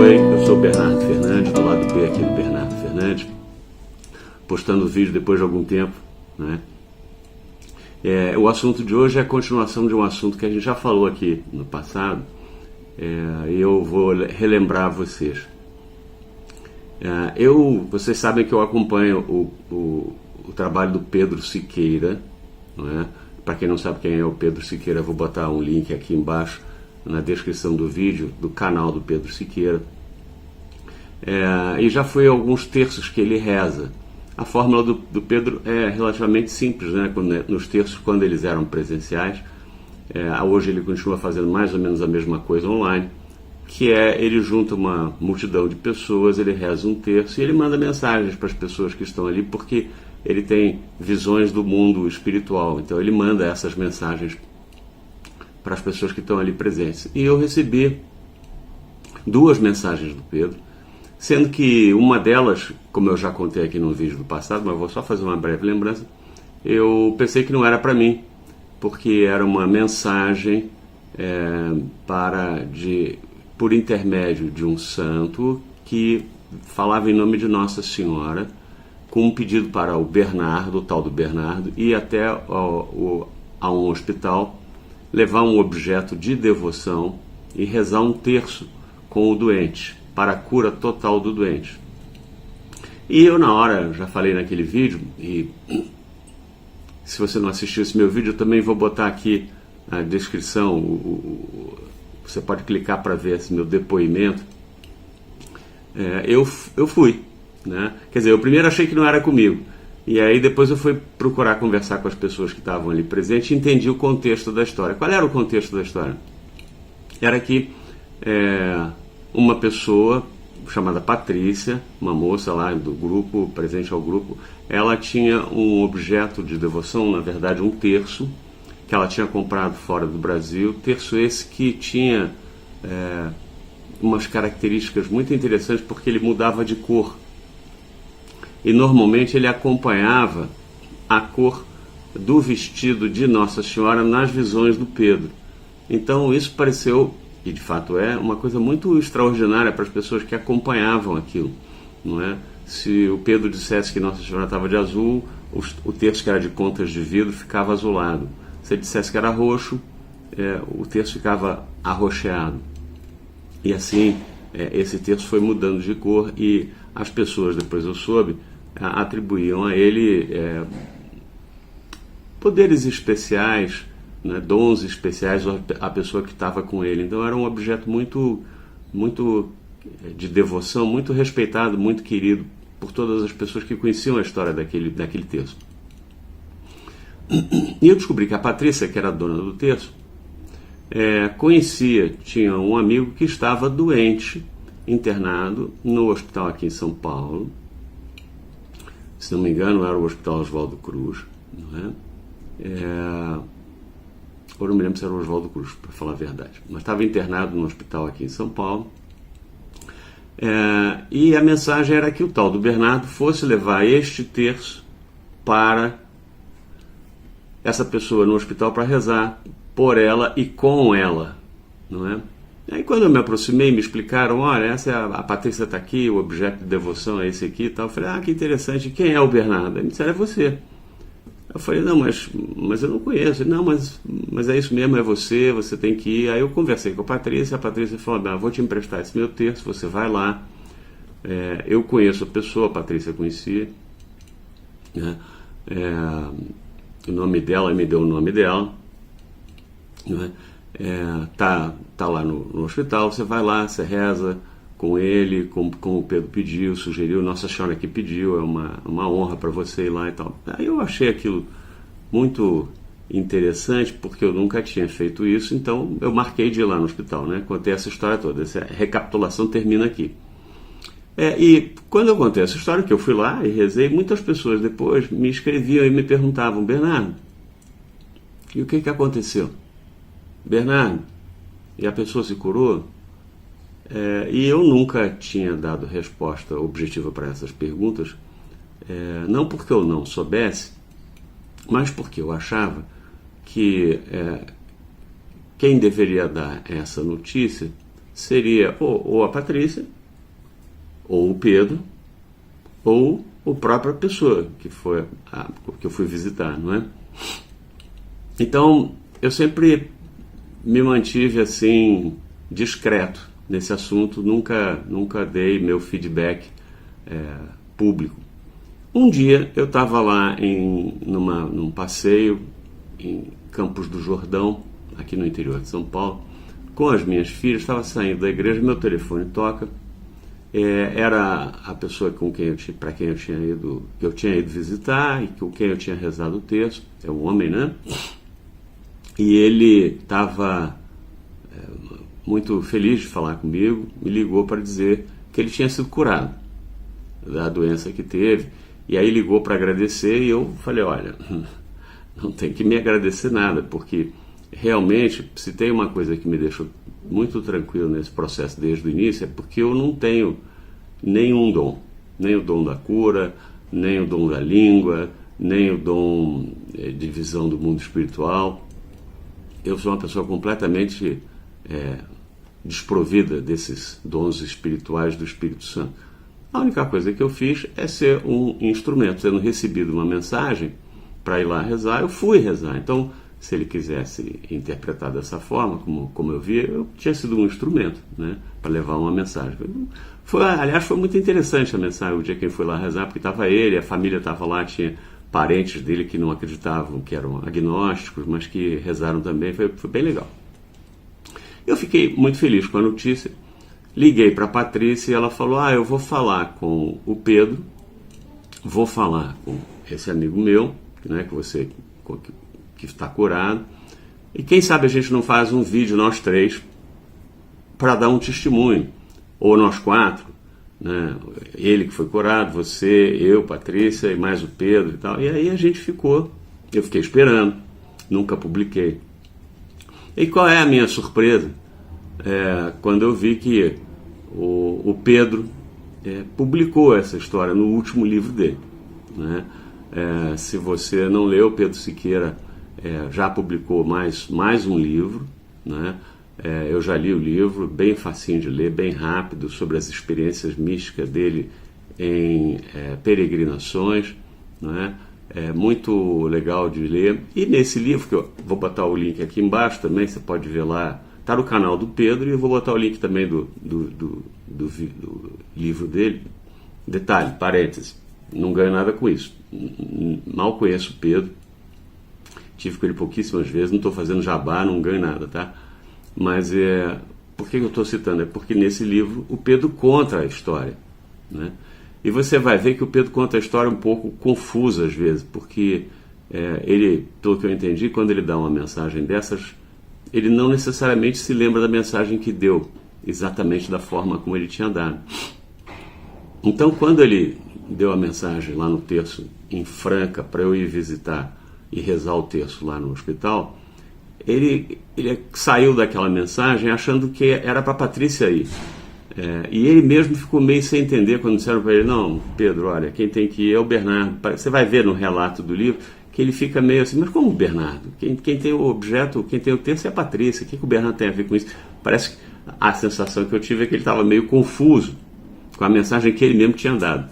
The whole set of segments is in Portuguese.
Oi, eu sou o Bernardo Fernandes, do lado B aqui do Bernardo Fernandes, postando vídeo depois de algum tempo, né? O assunto de hoje é a continuação de um assunto que a gente já falou aqui no passado, e eu vou relembrar vocês. Vocês sabem que eu acompanho o trabalho do Pedro Siqueira, não é? Para quem não sabe quem é o Pedro Siqueira, eu vou botar um link aqui embaixo na descrição do vídeo, do canal do Pedro Siqueira. E já foi alguns terços que ele reza. A fórmula do Pedro é relativamente simples, né? Nos terços, quando eles eram presenciais. Hoje ele continua fazendo mais ou menos a mesma coisa online, que ele junta uma multidão de pessoas, ele reza um terço e ele manda mensagens para as pessoas que estão ali, porque ele tem visões do mundo espiritual, então ele manda essas mensagens para as pessoas que estão ali presentes. E eu recebi 2 mensagens do Pedro, sendo que uma delas, como eu já contei aqui no vídeo do passado, mas vou só fazer uma breve lembrança, eu pensei que não era para mim, porque era uma mensagem por intermédio de um santo que falava em nome de Nossa Senhora, com um pedido para o Bernardo, o tal do Bernardo, ir até a um hospital, levar um objeto de devoção e rezar um terço com o doente, para a cura total do doente. E eu na hora, já falei naquele vídeo, e se você não assistiu esse meu vídeo, eu também vou botar aqui na descrição, você pode clicar para ver esse meu depoimento. Eu fui, né? Quer dizer, eu primeiro achei que não era comigo, e aí depois eu fui procurar conversar com as pessoas que estavam ali presentes e entendi o contexto da história. Qual era o contexto da história? Era que uma pessoa chamada Patrícia, uma moça lá do grupo, presente ao grupo, ela tinha um objeto de devoção, na verdade um terço, que ela tinha comprado fora do Brasil, terço esse que tinha umas características muito interessantes, porque ele mudava de cor. E normalmente ele acompanhava a cor do vestido de Nossa Senhora nas visões do Pedro. Então isso pareceu, e de fato uma coisa muito extraordinária para as pessoas que acompanhavam aquilo, não é? Se o Pedro dissesse que Nossa Senhora estava de azul, o terço que era de contas de vidro ficava azulado. Se ele dissesse que era roxo, o terço ficava arroxeado. E assim, esse terço foi mudando de cor, e as pessoas, depois eu soube, atribuíam a ele poderes especiais, né, dons especiais à pessoa que estava com ele. Então era um objeto muito de devoção, muito respeitado, muito querido por todas as pessoas que conheciam a história daquele terço. E eu descobri que a Patrícia, que era a dona do terço, tinha um amigo que estava doente, internado no hospital aqui em São Paulo. Se não me engano, era o Hospital Oswaldo Cruz, não é? Ou não me lembro se era o Oswaldo Cruz, para falar a verdade. Mas estava internado no hospital aqui em São Paulo. E a mensagem era que o tal do Bernardo fosse levar este terço para essa pessoa no hospital para rezar por ela e com ela, não é? Aí quando eu me aproximei, me explicaram, olha, a Patrícia está aqui, o objeto de devoção é esse aqui e tal. Eu falei, que interessante, quem é o Bernardo? Aí me disseram, é você. Eu falei, não, mas eu não conheço. Não, mas é isso mesmo, é você tem que ir. Aí eu conversei com a Patrícia falou, vou te emprestar esse meu terço, você vai lá. Eu conheço a pessoa, a Patrícia conhecia, né? O nome dela, me deu o nome dela, né? Tá lá no hospital, você vai lá, você reza com ele, como o Pedro pediu, sugeriu, Nossa Senhora que pediu, é uma honra para você ir lá e tal. Aí eu achei aquilo muito interessante, porque eu nunca tinha feito isso, então eu marquei de ir lá no hospital, né? Contei essa história toda, essa recapitulação termina aqui. E quando eu contei essa história, que eu fui lá e rezei, muitas pessoas depois me escreviam e me perguntavam, Bernardo, e o que aconteceu? Bernardo, e a pessoa se curou? E eu nunca tinha dado resposta objetiva para essas perguntas, não porque eu não soubesse, mas porque eu achava que quem deveria dar essa notícia seria ou a Patrícia, ou o Pedro, ou a própria pessoa que eu fui visitar, não é? Então, eu sempre me mantive assim, discreto nesse assunto, nunca dei meu feedback público. Um dia eu estava lá num passeio em Campos do Jordão, aqui no interior de São Paulo, com as minhas filhas, estava saindo da igreja, meu telefone toca, era a pessoa para quem eu tinha ido visitar e com quem eu tinha rezado o terço, é um homem, né? E ele estava muito feliz de falar comigo, me ligou para dizer que ele tinha sido curado da doença que teve, e aí ligou para agradecer, e eu falei, olha, não tem que me agradecer nada, porque realmente, se tem uma coisa que me deixou muito tranquilo nesse processo desde o início, é porque eu não tenho nenhum dom, nem o dom da cura, nem o dom da língua, nem o dom de visão do mundo espiritual. Eu sou uma pessoa completamente desprovida desses dons espirituais do Espírito Santo. A única coisa que eu fiz é ser um instrumento. Tendo recebido uma mensagem para ir lá rezar, eu fui rezar. Então, se ele quisesse interpretar dessa forma, como eu via, eu tinha sido um instrumento, né, para levar uma mensagem. Aliás, foi muito interessante a mensagem, o dia que eu fui lá rezar, porque estava ele, a família estava lá, tinha parentes dele que não acreditavam, que eram agnósticos, mas que rezaram também, foi bem legal. Eu fiquei muito feliz com a notícia, liguei para a Patrícia e ela falou, eu vou falar com o Pedro, vou falar com esse amigo meu, né, que está curado, e quem sabe a gente não faz um vídeo nós três para dar um testemunho, ou nós quatro, né? Ele que foi curado, você, eu, Patrícia e mais o Pedro e tal. E aí eu fiquei esperando, nunca publiquei. E qual é a minha surpresa? Quando eu vi que o Pedro publicou essa história no último livro dele, né? Se você não leu, Pedro Siqueira já publicou mais um livro, né? Eu já li o livro, bem facinho de ler, bem rápido, sobre as experiências místicas dele em peregrinações, né? É muito legal de ler. E nesse livro, que eu vou botar o link aqui embaixo também, você pode ver lá, está no canal do Pedro, e eu vou botar o link também do livro dele. Detalhe, parênteses, não ganho nada com isso, mal conheço o Pedro, tive com ele pouquíssimas vezes, não estou fazendo jabá, não ganho nada, tá? Mas por que eu estou citando? É porque nesse livro o Pedro conta a história, né? E você vai ver que o Pedro conta a história um pouco confusa às vezes, porque ele, pelo que eu entendi, quando ele dá uma mensagem dessas, ele não necessariamente se lembra da mensagem que deu, exatamente da forma como ele tinha dado. Então, quando ele deu a mensagem lá no terço, em Franca, para eu ir visitar e rezar o terço lá no hospital, ele saiu daquela mensagem achando que era para a Patrícia ir. E ele mesmo ficou meio sem entender quando disseram para ele, não, Pedro, olha, quem tem que ir é o Bernardo. Você vai ver no relato do livro que ele fica meio assim, mas como o Bernardo? Quem tem o objeto, quem tem o texto é a Patrícia, o que o Bernardo tem a ver com isso? Parece que a sensação que eu tive é que ele estava meio confuso com a mensagem que ele mesmo tinha dado.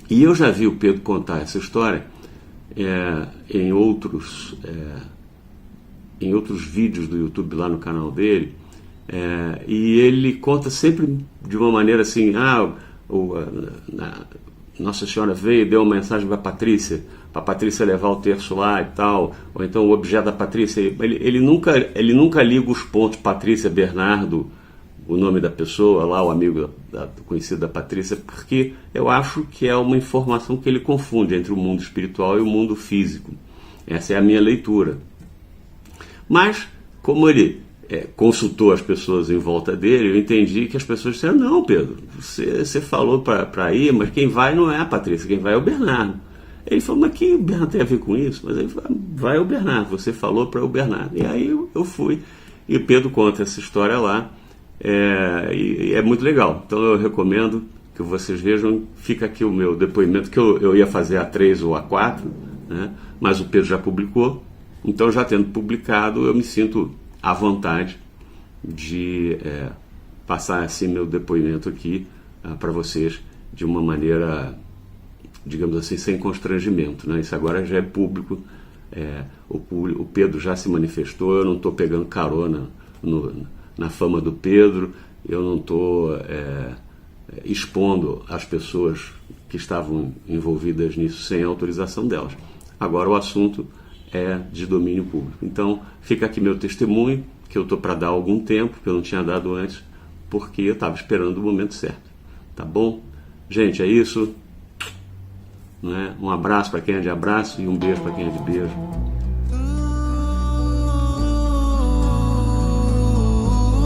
E eu já vi o Pedro contar essa história em outros vídeos do YouTube lá no canal dele, e ele conta sempre de uma maneira assim, Nossa Senhora veio e deu uma mensagem para a Patrícia levar o terço lá e tal, ou então o objeto da Patrícia, ele nunca liga os pontos Patrícia, Bernardo, o nome da pessoa lá, o amigo conhecido da Patrícia, porque eu acho que é uma informação que ele confunde entre o mundo espiritual e o mundo físico. Essa é a minha leitura. Mas, como ele consultou as pessoas em volta dele, eu entendi que as pessoas disseram, não, Pedro, você falou para ir, mas quem vai não é a Patrícia, quem vai é o Bernardo. Ele falou, mas que o Bernardo tem a ver com isso? Mas ele falou, vai o Bernardo, você falou para o Bernardo. E aí eu fui, e o Pedro conta essa história lá, e é muito legal. Então eu recomendo que vocês vejam. Fica aqui o meu depoimento, que eu ia fazer a 3 ou a 4, né? Mas o Pedro já publicou. Então, já tendo publicado, eu me sinto à vontade de passar assim meu depoimento aqui para vocês de uma maneira, digamos assim, sem constrangimento, né? Isso agora já é público, o Pedro já se manifestou, eu não estou pegando carona na fama do Pedro, eu não estou expondo as pessoas que estavam envolvidas nisso sem autorização delas. Agora o assunto é de domínio público. Então fica aqui meu testemunho, que eu estou para dar há algum tempo, que eu não tinha dado antes, porque eu estava esperando o momento certo. Tá bom? Gente, é isso. Né? Um abraço para quem é de abraço e um beijo para quem é de beijo.